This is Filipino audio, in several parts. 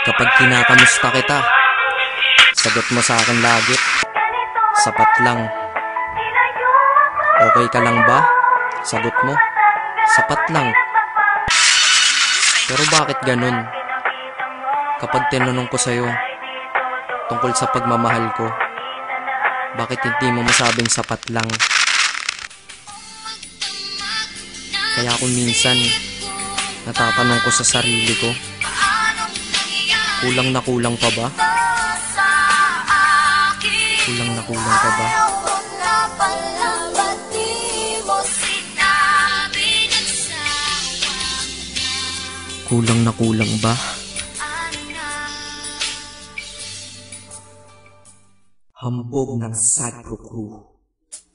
Kapag kinakamusta kita, sagot mo sa akin lagi, sapat lang. Okay ka lang ba? Sagot mo, sapat lang. Pero bakit ganun? Kapag tinanong ko sa'yo tungkol sa pagmamahal ko, bakit hindi mo masabing sapat lang? Kaya kung minsan natatanong ko sa sarili ko, kulang na kulang pa ba? Kulang na kulang pa ba? Kulang na kulang ba? Hambog ng Sadko Crew,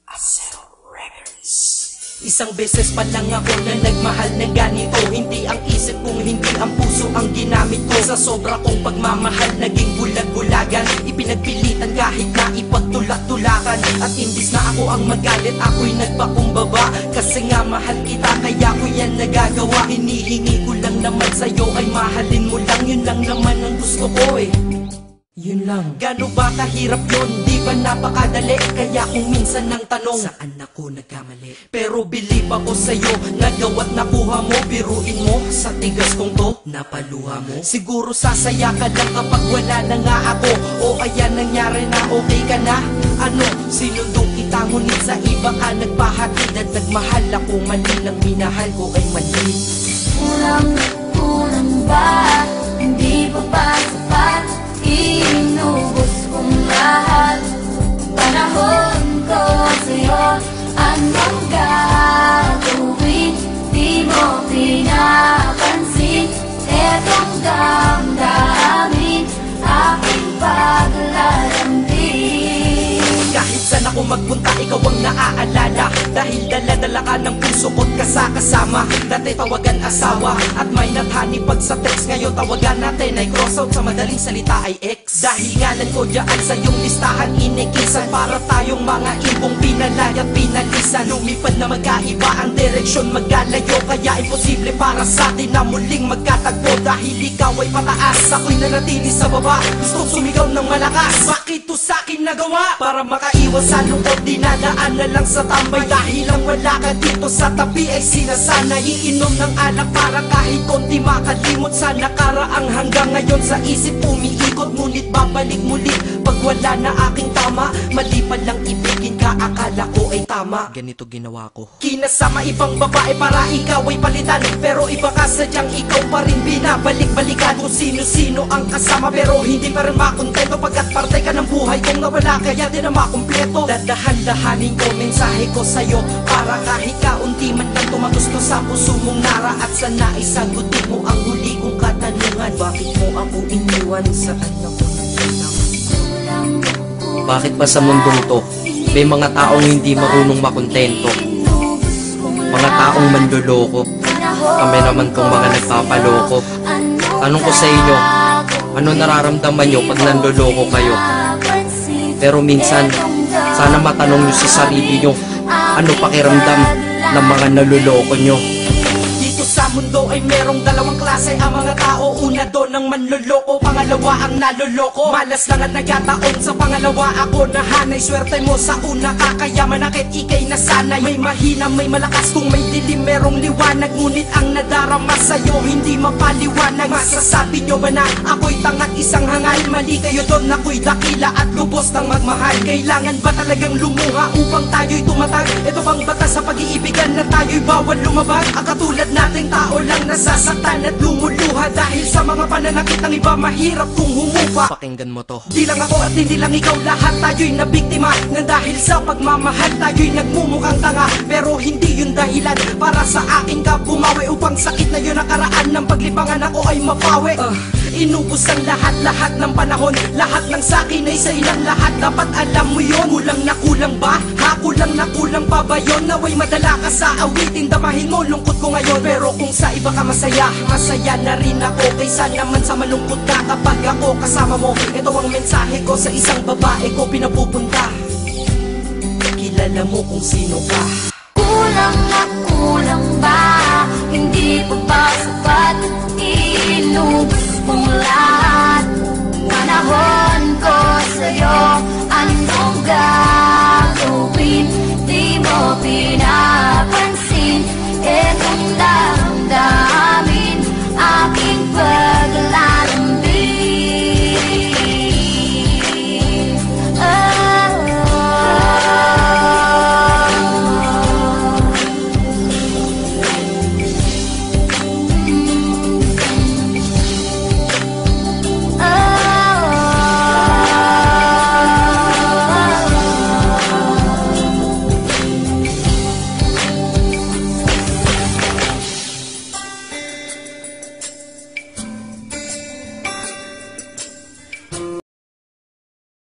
Acero Records. Isang beses pa lang ako na nagmahal ng ganito. Hindi ang isip kung hindi ang puso ang ginamit ko. Sa sobra kong pagmamahal, naging bulag-bulagan. Ipinagpilitan kahit na ipagtulak-tulakan. At imbis na ako ang magalit, ako'y nagpakumbaba. Kasi nga mahal kita, kaya ko yan nagagawa. Hinihingi ko lang naman sa'yo ay mahalin mo lang. Yun lang naman ang gusto ko eh. Yun lang. Gano ba kahirap yun? Di ba napakadali? Kaya kung minsan nang tanong, saan ako nagkamali? Pero believe ako sa'yo, nagawa't nakuha mo. Biruin mo, sa tigas kong to, napaluha mo. Siguro sasaya ka lang kapag wala na nga ako. O ayan nangyari na, okay ka na? Ano, sinundong kita ngunit sa iba ka nagpahatid. At nagmahal ako, mali ng minahal ko ay mali. Kulang ba? Hindi pa ba sapat? Inubos kong lahat. Panahon ko sa'yo, anong gagawin? Di mo pinapansin. Etong damdamin, aking paglalambing. Kahit saan ako magpunta, ikaw ang naaalala. Dahil dala-dala ka ng puso ko't kasama. Dati tawagan asawa at may nathani pag sa text. Ngayon tawagan natin ay cross out, sa madaling salita ay ex. Dahil ngalan ko dyan sa iyong listahan inikisan. Para tayong mga ibong pinalay at pinalisan. Lumipad na magkaiba ang direksyon, maggalayo. Kaya imposible para sa atin na muling magkatagpo. Dahil ikaw ay pataas, ako'y nanatili sa baba. Gustong sumigaw ng malakas, bakit to sa'kin nagawa? Para makaiwas sa lungkot, dinadaan na lang sa tambay. Dahil ang wala ka dito sa tabi ay sinasanay. Iinom ng alak para kahit konti makalimot sa nakaraang. Hanggang ngayon sa isip umiikot, ngunit babalik muli pag wala na aking tama. Mali pa lang ibigin ka, akala ko ay tama. Ganito ginawa ko. Kinasama ibang babae para ikaw ay palitan. Pero iba ka sadyang ikaw pa rin binabalik-balikan. Kung sino-sino ang kasama pero hindi pa rin makontento. Pagkat parte ka ng buhay kong nawala, kaya di na makumpleto. Dadahan-dahanin ko mensahe ko sa'yo, para kahit kaunti man lang tumagusto sa puso mong nara. At sana isagutin mo ang huli kong katanungan, bakit mo ako iniwan? Saan ako nagkulang? Bakit ba sa mundong to may mga taong hindi marunong makontento? Mga taong manloloko. Kami naman tong mga nagpapaloko. Tanong ko sa inyo, ano nararamdaman nyo pag nanloloko kayo? Pero minsan, sana matanong nyo sa sarili nyo, ano pakiramdam ng mga naluloko nyo? Dito sa mundo ay merong dalawang klase ang mga tao. Una doon ang manloloko, pangalawa ang naloloko. Malas lang at nagkataon sa pangalawa ako nahanay. Swerte mo sa una, kakayaman akit ikay nasanay. May mahina, may malakas, kung may dilim merong liwanag. Ngunit ang nadarama sa'yo hindi mapaliwanag. Masasabi nyo ba na ako'y tangat isang hangal? Mali kayo doon, ako'y dakila at lubos ng magmahal. Kailangan ba talagang lumuha upang tayo'y tumatag? Ito bang batas sa pag-iibigan na tayo'y bawal lumabag? Ang katulad nating tao lang nasasaktan at lumuluha dahil sa mga pananakit ng iba, mahirap kung humupa. Pakinggan mo to. Di lang ako at hindi lang ikaw, lahat tayo'y nabiktima. Nang dahil sa pagmamahal tayo'y nagmumukhang tanga. Pero hindi yun dahilan para sa aking ka bumawi. Upang sakit na yun nakaraan ng paglibangan ako ay mapawi. Inubos ang lahat-lahat ng panahon. Lahat ng sakin ay sa ilang lahat. Dapat alam mo yun. Kulang na kulang ba? Ha? Kulang na kulang pa ba yun? Naway madala ka sa awitin. Damahin mo lungkot ko ngayon. Pero kung sa iba ka masaya, masaya na rin ako. Kaysa naman sa malungkot ka kapag ako kasama mo. Ito ang mensahe ko sa isang babae ko pinapupunta. Kilala mo kung sino ka. Kulang na kulang ba? Hindi pa ba sapat? Inubos mong lahat. panahon